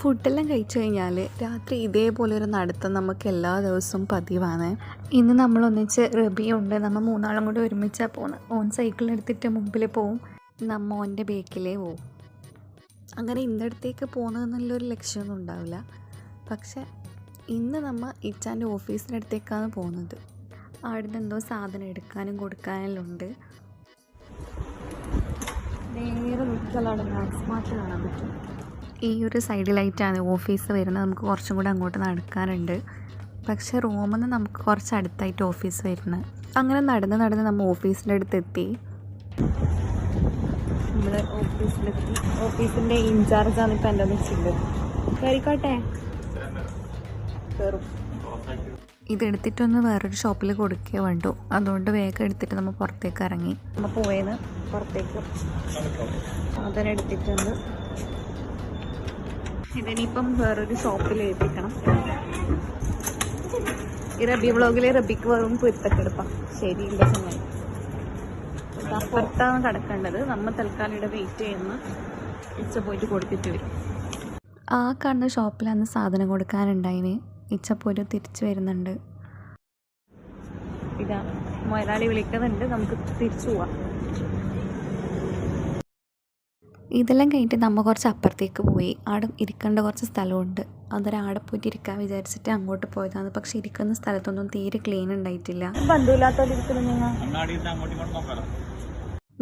ഫുഡെല്ലാം കഴിച്ചു കഴിഞ്ഞാൽ രാത്രി ഇതേപോലെ ഒരു നടത്തം നമുക്ക് എല്ലാ ദിവസവും പതിവാണ്. ഇന്ന് നമ്മളൊന്നിച്ച് റബിയുണ്ട്, നമ്മൾ മൂന്നാളും കൂടി ഒരുമിച്ചാണ് പോകുന്നത്. ഓൻ സൈക്കിളെടുത്തിട്ട് മുമ്പിൽ പോവും, നമ്മ ഓൻ്റെ ബേക്കിലേ പോവും. അങ്ങനെ ഇന്നടത്തേക്ക് പോകുന്നതെന്നുള്ളൊരു ലക്ഷ്യമൊന്നും ഉണ്ടാവില്ല. പക്ഷെ ഇന്ന് നമ്മൾ ഇച്ചാൻ്റെ ഓഫീസിൻ്റെ അടുത്തേക്കാണ് പോകുന്നത്. അവിടുന്ന് എന്തോ സാധനം എടുക്കാനും കൊടുക്കാനെല്ലാം ഉണ്ട്. നേരെ നിൽക്കലാണ് മാക്സ് മാർട്ട് കാണാൻ പറ്റും. ഈ ഒരു സൈഡിലായിട്ടാണ് ഓഫീസ് വരുന്നത്. നമുക്ക് കുറച്ചും കൂടെ അങ്ങോട്ട് നടക്കാനുണ്ട്. പക്ഷേ റൂമിൽ നിന്ന് നമുക്ക് കുറച്ച് അടുത്തായിട്ട് ഓഫീസ് വരുന്നത്. അങ്ങനെ നടന്ന് നമ്മൾ ഓഫീസിൻ്റെ അടുത്തെത്തി. നമ്മൾ ഓഫീസിലെത്തി. ഓഫീസിൻ്റെ ഇൻചാർജാണ് ഇപ്പം എൻ്റെ ഒന്നിച്ചുള്ളത്. കയറിക്കോട്ടെ. കയറും. ഇതെടുത്തിട്ടൊന്ന് വേറൊരു ഷോപ്പിൽ കൊടുക്കുകയോ വേണ്ടു. അതുകൊണ്ട് വേഗം എടുത്തിട്ട് നമ്മൾ പുറത്തേക്ക് ഇറങ്ങി. നമ്മൾ പോയത് പുറത്തേക്ക് അതിനെടുത്തിട്ടുണ്ട്. ഇതിനിപ്പം വേറൊരു ഷോപ്പിൽ ഏൽപ്പിക്കണം. ഈ റബി വ്ളോഗിൽ റബിക്ക് വെറും പൊരുത്തക്കെടുപ്പാം. ശരിയില്ല ചങ്ങായി. അപ്പുറത്താണ് കിടക്കേണ്ടത്. നമ്മൾ തൽക്കാലം ഇവിടെ വെയിറ്റ് ചെയ്യുന്ന ഇച്ച പോയിട്ട് കൊടുത്തിട്ട് വരും. ആ കാണുന്ന ഷോപ്പിലാണ് സാധനം കൊടുക്കാനുണ്ടായിന്. ഇച്ചപ്പോലും തിരിച്ചു വരുന്നുണ്ട്. ഇതാ മുതലാളി വിളിക്കുന്നുണ്ട്, നമുക്ക് തിരിച്ചു പോവാം. ഇതെല്ലാം കഴിഞ്ഞിട്ട് നമ്മൾ കുറച്ച് അപ്പുറത്തേക്ക് പോയി. ആടെ ഇരിക്കേണ്ട കുറച്ച് സ്ഥലമുണ്ട്. അതൊരാടെ പോയിട്ട് ഇരിക്കാൻ വിചാരിച്ചിട്ട് അങ്ങോട്ട് പോയതാണ്. പക്ഷെ ഇരിക്കുന്ന സ്ഥലത്തൊന്നും തീരെ ക്ലീൻ ഉണ്ടായിട്ടില്ല.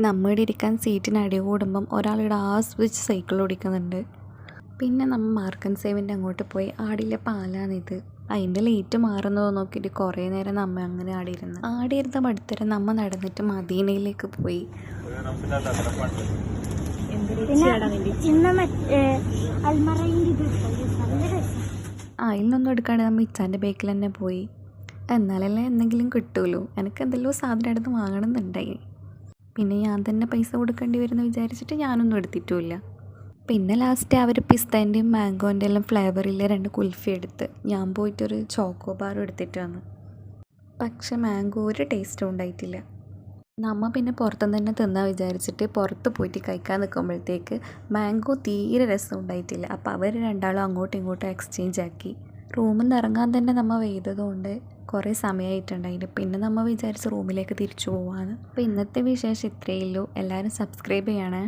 നമ്മളുടെ ഇരിക്കാൻ സീറ്റിന് അടി കൂടുമ്പം ഒരാളിവിടെ ആസ്വദിച്ച് സൈക്കിൾ ഓടിക്കുന്നുണ്ട്. പിന്നെ നമ്മൾ മാർക്കൻ സേവിൻ്റെ അങ്ങോട്ട് പോയി. ആടിലെ പാലാണിത്. അതിൻ്റെ ലൈറ്റ് മാറുന്നത് നോക്കിയിട്ട് കുറേ നേരം നമ്മ അങ്ങനെ ആടിയിരുന്ന മടുത്തരം നമ്മൾ നടന്നിട്ട് മദീനയിലേക്ക് പോയി. അതിലൊന്നും എടുക്കാണ്ട് നമ്മൾ ഇച്ചാൻ്റെ ബേക്കിൽ തന്നെ പോയി. എന്നാലല്ലേ എന്തെങ്കിലും കിട്ടുമല്ലോ. എനിക്ക് എന്തെല്ലോ സാധനം എടുത്ത് വാങ്ങണമെന്നുണ്ടായി. പിന്നെ ഞാൻ തന്നെ പൈസ കൊടുക്കേണ്ടി വരുമെന്ന് വിചാരിച്ചിട്ട് ഞാനൊന്നും എടുത്തിട്ടുമില്ല. പിന്നെ ലാസ്റ്റ് അവർ പിസ്തേൻ്റെയും മാംഗോൻ്റെ എല്ലാം ഫ്ലേവറിൽ 2 കുൽഫി എടുത്ത് ഞാൻ പോയിട്ടൊരു ചോക്കോ ബാറും എടുത്തിട്ട് വന്നു. പക്ഷെ മാംഗോ ഒരു ടേസ്റ്റും ഉണ്ടായിട്ടില്ല. നമ്മൾ പിന്നെ പുറത്തുനിന്ന് തന്നെ തിന്നാൻ വിചാരിച്ചിട്ട് പുറത്ത് പോയിട്ട് കഴിക്കാൻ നിൽക്കുമ്പോഴത്തേക്ക് മാംഗോ തീരെ രസം ഉണ്ടായിട്ടില്ല. അപ്പോൾ അവർ രണ്ടാളും അങ്ങോട്ടും ഇങ്ങോട്ടും എക്സ്ചേഞ്ച് ആക്കി. റൂമിൽ നിന്ന് ഇറങ്ങാൻ തന്നെ നമ്മൾ വെയ്തതുകൊണ്ട് കുറേ സമയമായിട്ടുണ്ടായിരുന്നു. പിന്നെ നമ്മൾ വിചാരിച്ച് റൂമിലേക്ക് തിരിച്ചു പോവാണ്. അപ്പോൾ ഇന്നത്തെ വിശേഷം ഇത്രയേ ഉള്ളൂ. എല്ലാവരും സബ്സ്ക്രൈബ് ചെയ്യണേ.